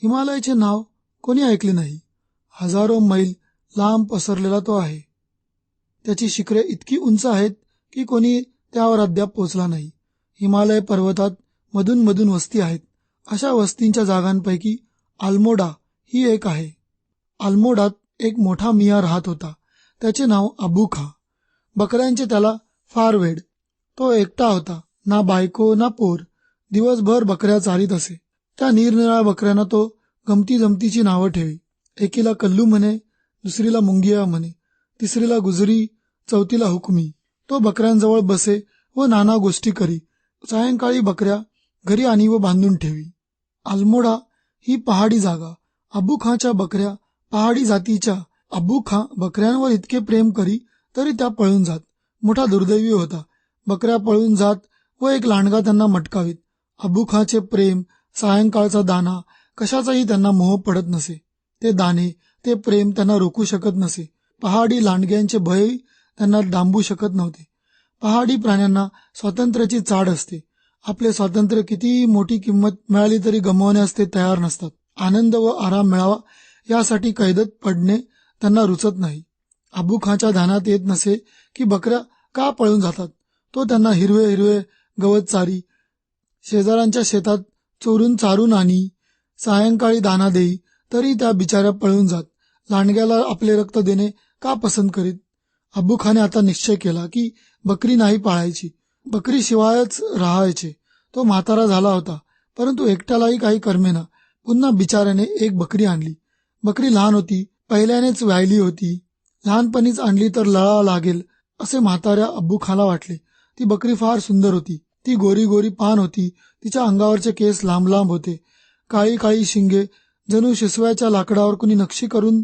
हिमालयाचे नाव कोणी ऐकले नाही. हजारो मैल लांब पसरलेला तो आहे. त्याची शिखरे इतकी उंच आहेत की कोणी त्यावर अद्याप पोचला नाही. हिमालय पर्वतात मधून मधून वस्ती आहेत. अशा वस्तींच्या जागांपैकी अल्मोडा ही एक आहे. अल्मोडात एक मोठा मिया राहत होता. त्याचे नाव अबू खा. बकऱ्यांचे त्याला फार वेड. तो एकटा होता, ना बायको ना पोर. दिवसभर बकऱ्या चारीत असे. त्या निरनिराळ्या बकऱ्यांना तो गमती जमतीची नावं ठेवी. एकीला कल्लू म्हणे, दुसरीला मुंगिया म्हणे, तिसरीला गुजरी, चौथीला हुकमी. तो बकऱ्यांजवळ बसे व नाना गोष्टी करी. सायंकाळी बकऱ्या घरी आणि व बांधून ठेवी. अल्मोडा ही पहाडी जागा. अबू खांच्या बकऱ्या पहाडी जातीच्या. अबू खां बकऱ्यांवर इतके प्रेम करी तरी त्या पळून जात. मोठा दुर्दैवी होता. बकऱ्या पळून जात व एक लांडगा त्यांना मटकावीत. अबू खांचे प्रेम, सायंकाळचा दाना, कशाचाही त्यांना मोह पडत नसे. ते दाणे, ते प्रेम त्यांना रोखू शकत नसे. पहाडी लांडग्यांचे भय त्यांना डांबू शकत नव्हते. पहाडी प्राण्यांना स्वातंत्र्याची चाड असते. आपले स्वातंत्र्य कितीही मोठी किंमत मिळाली तरी गमावण्यास ते तयार नसतात. आनंद व आराम मिळावा यासाठी कैदेत पडणे त्यांना रुचत नाही. अबू खांच्या ध्यानात येत नसे की बकऱ्या का पळून जातात. तो त्यांना हिरवे हिरवे गवत चारी, शेजाऱ्यांच्या शेतात चोरून चारून आणि सायंकाळी दाना देई तरी त्या बिचाऱ्या पळून जात. लांडग्याला आपले रक्त देणे का पसंत करीत. अबू खाने आता निश्चय केला की बकरी नाही पाळायची, बकरी शिवायच राहायचे. तो म्हातारा झाला होता, परंतु एकट्यालाही काही करमेना. पुन्हा बिचाऱ्याने एक बकरी आणली. बकरी लहान होती, पहिल्यानेच व्यायली होती. लहानपणीच आणली तर लळा लागेल असे म्हाताऱ्या अब्बू खाला वाटले. ती बकरी फार सुंदर होती. ती गोरी गोरी पान होती. तिच्या अंगावरचे केस लांब लांब होते. काळी काळी शिंगे, जणू शिसव्याच्या लाकडावर कुणी नक्षी करून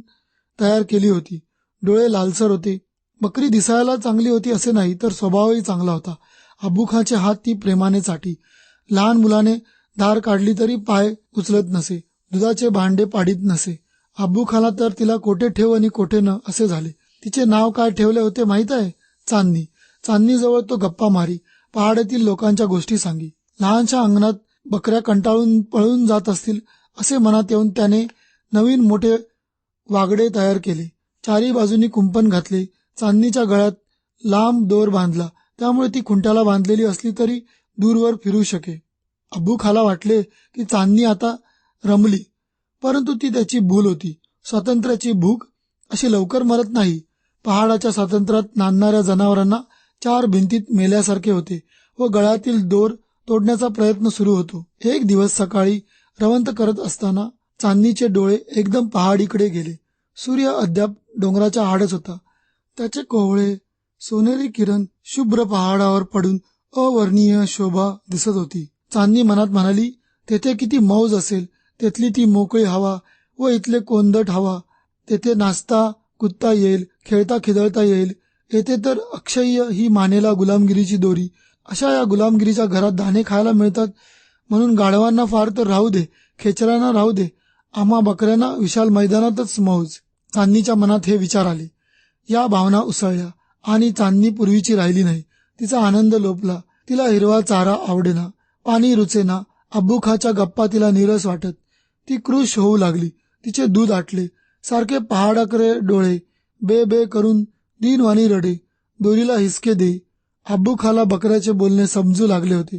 तयार केली होती. डोळे लालसर होते. बकरी दिसायला चांगली होती असे नाही, तर स्वभावही चांगला होता. अब्बू खांचे हात ती प्रेमाने चाटी. लहान मुलाने धार काढली तरी पाय उचलत नसे. दुधाचे भांडे पाडीत नसे. अब्बू खाला तर तिला कोठे ठेव आणि कोठे न असे झाले. तिचे नाव काय ठेवले होते माहीत आहे? चांदणी. चांदणीजवळ तो गप्पा मारी. पहाडातील लोकांच्या गोष्टी सांगी. लहानशा अंगणात बकऱ्या कंटाळून पळून जात असतील असे मनात येऊन त्याने नवीन मोठे वागडे तयार केले. चारी बाजूनी कुंपण घातले. चांदणीच्या गळ्यात लांब दोर बांधला, त्यामुळे ती खुंट्याला बांधलेली असली तरी दूरवर फिरू शके. अब्बू खाला वाटले की चांदणी आता रमली, परंतु ती त्याची भूल होती. स्वातंत्र्याची भूक अशी लवकर मरत नाही. पहाडाच्या स्वातंत्र्यात नांदणाऱ्या जनावरांना चार भिंतीत मेल्यासारखे होते व गळ्यातील दोर तोडण्याचा प्रयत्न सुरू होतो. एक दिवस सकाळी रवंत करत असताना चांदणीचे डोळे एकदम पहाडीकडे गेले. सूर्य अद्याप डोंगराच्या आडच होता. त्याचे कोवळे सोनेरी किरण शुभ्र पहाडावर पडून अवर्णीय शोभा दिसत होती. चांदणी मनात म्हणाली, तेथे किती मौज असेल. तेथली ती मोकळी हवा व इथले कोंदट हवा. तेथे नाचता कुदता येईल, खेळता खिदळता येईल. येथे तर अक्षय्य ही मानेला गुलामगिरीची दोरी. अशा या गुलामगिरीच्या घरात दाणे खायला मिळतात म्हणून गाढवांना फार तर राहू दे, खेचरांना राहू दे, आम्हा बकऱ्यांना विशाल मैदानातच मौज. चांदणीच्या मनात हे विचार आले. या भावना उसळल्या आणि चांदणी पूर्वीची राहिली नाही. तिचा आनंद लोपला. तिला हिरवा चारा आवडेना, पाणी रुचेना, अब्बू खाच्या गप्पा तिला नीरस वाटत. ती कृश होऊ लागली. तिचे दूध आटले. सारखे पहाडाकडे डोळे, बे बे करून दीनवाणी रडे, दोरीला हिसके दे. अब्बू खाला बकऱ्याचे बोलणे समजू लागले होते.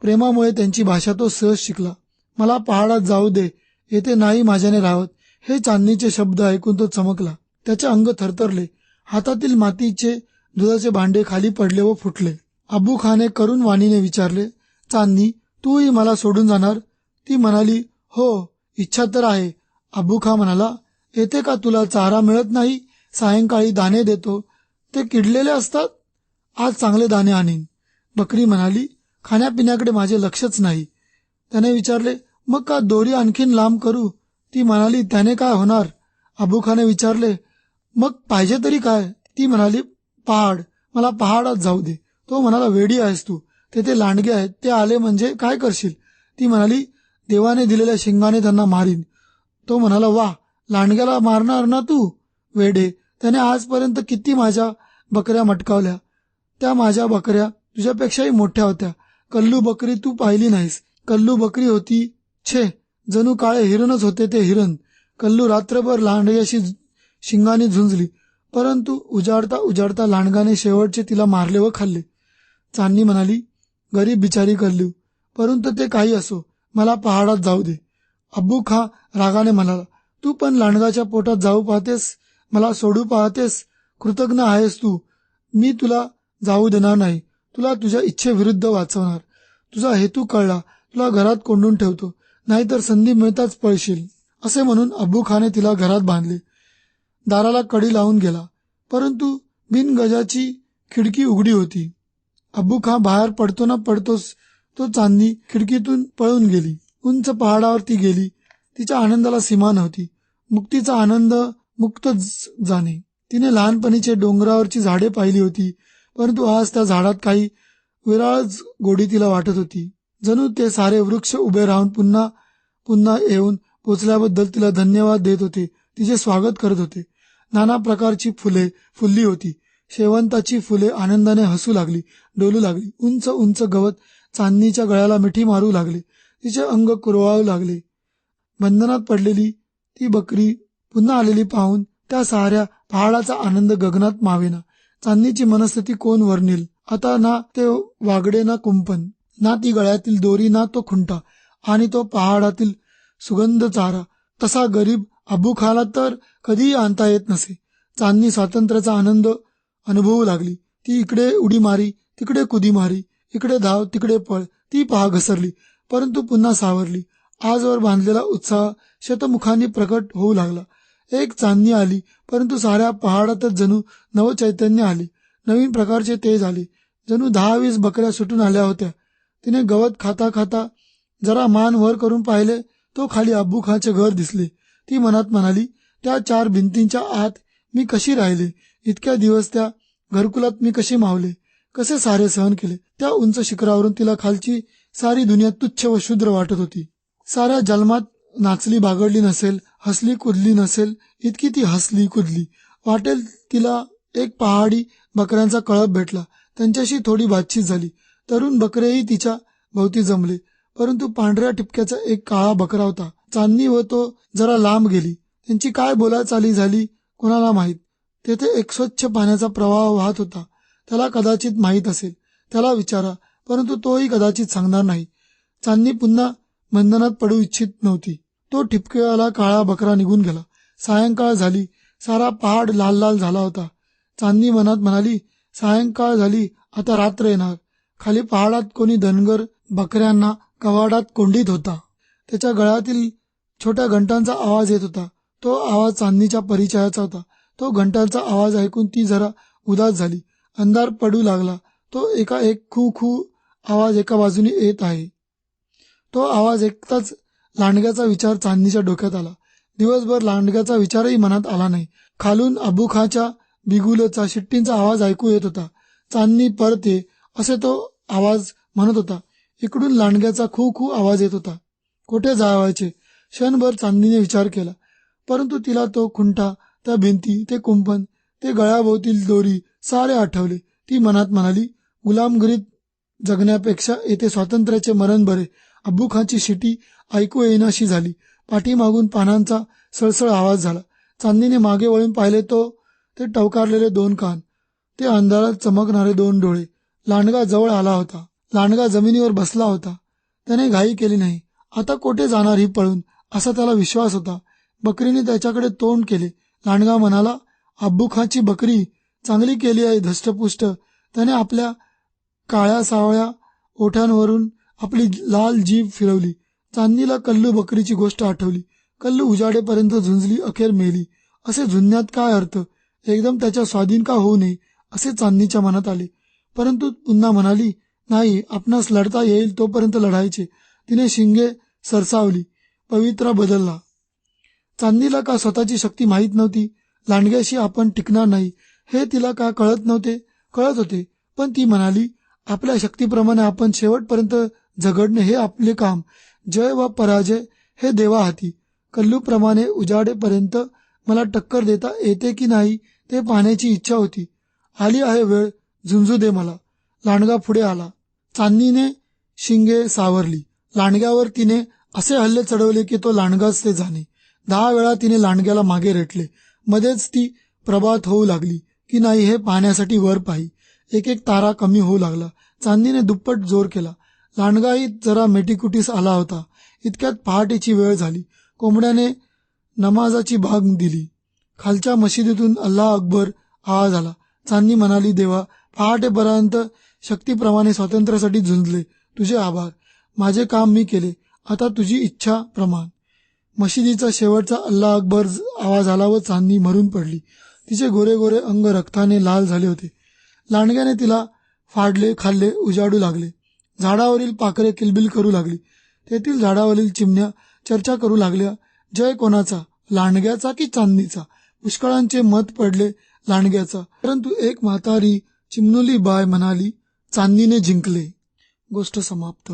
प्रेमामुळे त्यांची भाषा तो सहज शिकला. मला पहाडात जाऊ दे, येथे नाही माझ्याने राहत. हे चांदणीचे शब्द ऐकून तो चमकला. त्याचे अंग थरथरले. हातातील मातीचे दुधाचे भांडे खाली पडले व फुटले. अब्बू खाने करून वाणीने विचारले, चांदणी, तूही मला सोडून जाणार? ती म्हणाली, हो, इच्छा तर आहे. अब्बू खा म्हणाला, येथे का तुला चारा मिळत नाही? सायंकाळी दाणे देतो, ते किडलेले असतात. आज चांगले दाणे आणीन. बकरी म्हणाली, खाण्यापिण्याकडे माझे लक्षच नाही. त्याने विचारले, मग का दोरी आणखीन लांब करू? ती म्हणाली, त्याने काय होणार? अब्बू खाने विचारले, मग पाहिजे तरी काय? ती म्हणाली, पहाड. मला पहाडात जाऊ दे. तो म्हणाला, वेडी आहेस तू, तेथे लांडगे आहेत, ते आले म्हणजे काय करशील? ती म्हणाली, देवाने दिलेल्या शिंगाने त्यांना मारीन. तो म्हणाला, वा, लांडग्याला मारणार ना तू? वेडे, त्याने आजपर्यंत किती माझ्या बकऱ्या मटकावल्या. त्या माझ्या बकऱ्या तुझ्यापेक्षाही मोठ्या होत्या. कल्लू बकरी तू पाहिली नाहीस. कल्लू बकरी होती, छे, जणू काळे हिरणच होते ते हिरण. कल्लू रात्रभर लांडग्याशी शिंगाने झुंजली, परंतु उजाडता उजाडता लांडगाने शेवटचे तिला मारले व खाल्ले. चांदणी म्हणाली, गरीब बिचारी कल्लू, परंतु ते काही असो, मला पहाडात जाऊ दे. अब्बू खा रागाने म्हणाला, तू पण लांडगाच्या पोटात जाऊ पाहतेस, मला सोडू पाहतेस? कृतज्ञ आहेस तू. मी तुला जाऊ देणार नाही, तुला तुझ्या इच्छेविरुद्ध वाचवणार. तुझा हेतू कळला, तुला घरात कोंडून ठेवतो, नाहीतर संधी मिळताच पळशील. असे म्हणून अब्बू खाने तिला घरात बांधले. दाराला कडी लावून गेला, परंतु बिनगजाची खिडकी उघडी होती. अब्बू खा बाहेर पडतो ना पडतोच तो चांदणी खिडकीतून पळून गेली. उंच पहाडावर ती गेली. तिच्या आनंदाला सीमा नव्हती. मुक्तीचा आनंद मुक्त जाणे. तिने लहानपणीचे डोंगरावरची झाडे पाहिली होती, परंतु आज त्या झाडात काही विराळच गोडी तिला वाटत होती. जणू ते सारे वृक्ष उभे राहून पुन्हा पुन्हा येऊन पोचल्याबद्दल तिला धन्यवाद देत होते, तिचे स्वागत करत होते. नाना प्रकारची फुले फुलली होती. शेवंताची फुले आनंदाने हसू लागली, डोलू लागली. उंच उंच गवत चांदणीच्या गळ्याला मिठी मारू लागले. तिचे अंग कुरवाळू लागले. बंधनात पडलेली ती बकरी पुन्हा आलेली पाहून त्या साऱ्या पहाडाचा आनंद गगनात मावेना. चांदणीची मनस्थिती कोण वर्णील. आता ना ते वागडे ना कुंपण, ना ती गळ्यातील दोरी, ना तो खुंटा, आणि तो पहाडातील सुगंध चारा. तसा गरीब अब्बू खाला तर कधीही आणता येत नसे. चांदणी स्वातंत्र्याचा आनंद अनुभवू लागली. ती इकडे उडी मारी, तिकडे कुदी मारी, इकडे धाव तिकडे पळ. ती पहा घसरली, परंतु पुन्हा सावरली. आजवर बांधलेला उत्साह शतमुखांनी प्रकट होऊ लागला. एक चांदणी आली, परंतु साऱ्या पहाडातच जणू नवचैतन्य आले. नवीन प्रकारचे तेज आले. जणू 10-20 बकऱ्या सुटून आल्या होत्या. तिने गवत खाता खाता जरा मान वर करून पाहिले, तो खाली अब्बू खाचे घर दिसले. ती मनात म्हणाली, त्या 4 भिंतींच्या आत मी कशी राहिले, इतक्या दिवस त्या घरकुलात मी कशी मावले, कसे सारे सहन केले. त्या उंच शिखरावरून तिला खालची सारी दुनिया तुच्छ व शूद्र वाटत होती. साऱ्या जन्मात नाचली बागडली नसेल, हसली कुदली नसेल, इतकी ती हसली कुदली. वाटेल तिला एक पहाडी बकऱ्यांचा कळप भेटला. त्यांच्याशी थोडी बातचीत झाली. तरुण बकरेही तिच्या भोवती जमले, परंतु पांढऱ्या ठिपक्याचा एक काळा बकरा होता. चांदणी व तो जरा लांब गेली. त्यांची काय बोलाचाली झाली कोणाला माहीत. तेथे एक स्वच्छ पाण्याचा प्रवाह वाहत होता. त्याला कदाचित माहीत असेल. त्याला विचारा, परंतु तोही कदाचित सांगणार नाही. चांदणी पुन्हा बंधनात पडू इच्छित नव्हती. तो ठिपकेवाला काळा बकरा निघून गेला. सायंकाळ झाली. सारा पहाड लाल लाल झाला होता. चांदणी मनात म्हणाली, सायंकाळ झाली, आता रात्र येणार. खाली पहाडात कोणी धनगर बकऱ्यांना कवाडात कोंडीत होता. त्याच्या गळ्यातील छोट्या घंटांचा आवाज येत होता. तो आवाज चांदणीच्या परिचयाचा होता. तो घंटांचा आवाज ऐकून ती जरा उदास झाली. अंधार पडू लागला. तो एकाएक खू खू आवाज एका बाजूने येत आहे. तो आवाज ऐकताच लांडग्याचा विचार चांदणीच्या डोक्यात आला. दिवसभर लांडग्याचा विचारही मनात आला नाही. खालून अब्बू खाच्या बिगुलचा शिट्टींचा आवाज ऐकू येत होता. चांदणी परत ये, असे तो आवाज म्हणत होता. इकडून लांडग्याचा खू खू आवाज येत होता. कोठे जावायचे? क्षणभर चांदणीने विचार केला, परंतु तिला तो खुंटा, त्या भिंती, ते कुंपण, ते गळ्याभोवतील दोरी सारे आठवले. ती मनात म्हणाली, गुलामगिरीत जगण्यापेक्षा येथे स्वातंत्र्याचे मरण बरे. अब्बू खाची शिटी ऐकू येईनाशी झाली. पाठीमागून पानांचा सळसळ आवाज झाला. चांदणीने मागे वळून पाहिले ते टवकारलेले 2 कान, ते अंधारात चमकणारे 2 डोळे. लांडगा जवळ आला होता. लांडगा जमिनीवर बसला होता. त्याने घाई केली नाही. आता कोठे जाणार ही पळून, असा त्याला विश्वास होता. बकरीने त्याच्याकडे तोंड केले. लांडगा म्हणाला, अब्बू खाची बकरी चांगली केली आहे धष्टपुष्ट. त्याने आपल्या काळ्या सावळ्या ओठांवरून आपली लाल जीभ फिरवली. चांदणीला कल्लू बकरीची गोष्ट आठवली. कल्लू उजाडेपर्यंत झुंजली, अखेर मेली. असे झुंजण्यात काय अर्थ? एकदम त्याच्या स्वाधीन का होऊ नये, असे चांदणीच्या मनात आले. परंतु पुन्हा म्हणाली, नाही, आपणास लढता येईल तोपर्यंत लढायचे. तिने शिंगे सरसावली. पवित्रा बदलला. चांदणीला का स्वतःची शक्ती माहीत नव्हती? लांडग्याशी आपण टिकणार नाही हे तिला का कळत नव्हते? कळत होते, पण ती म्हणाली, आपल्या शक्तीप्रमाणे आपण शेवटपर्यंत झगडणे हे आपले काम. जय व पराजय हे देवा हाती. कल्लूप्रमाणे उजाडेपर्यंत मला टक्कर देता येते की नाही ते पाहण्याची इच्छा होती. आली आहे वेळ, झुंजू दे मला. लांडगा पुढे आला. चांदणीने शिंगे सावरली. लांडग्यावर तिने असे हल्ले चढवले की तो लांडगाच ते जाणे. 10 वेळा तिने लांडग्याला मागे रेटले. मध्येच ती प्रभात होऊ लागली की नाही हे पाहण्यासाठी वर पाही. एक एक तारा कमी होऊ लागला. चांदीने दुप्पट जोर केला. लांडगाही जरा मेटीकुटीस आला होता. इतक्यात पहाटेची वेळ झाली. कोंबड्याने नमाजाची भाग दिली. खालच्या मशिदीतून अल्लाह अकबर आवाज आला. चांदणी म्हणाली, देवा, पहाटेपर्यंत शक्तीप्रमाणे स्वातंत्र्यासाठी झुंजले. तुझे आभार. माझे काम मी केले. आता तुझी इच्छा प्रमाण. मशिदीचा शेवटचा अल्लाह अकबर आवाज आला व चांदणी मरून पडली. तिचे गोरे गोरे अंग रक्ताने लाल झाले होते. लांडग्याने तिला फाडले, खाल्ले, उजाडू लागले. झाडावरील पाखरे किलबिल करू लागली. तेथील झाडावरील चिमण्या चर्चा करू लागल्या. जय कोणाचा, लांडग्याचा की चांदणीचा? पुष्कळांचे मत पडले लांडग्याचा, परंतु एक म्हातारी चिमनुली बाय म्हणाली, चांदणीने जिंकले. गोष्ट समाप्त.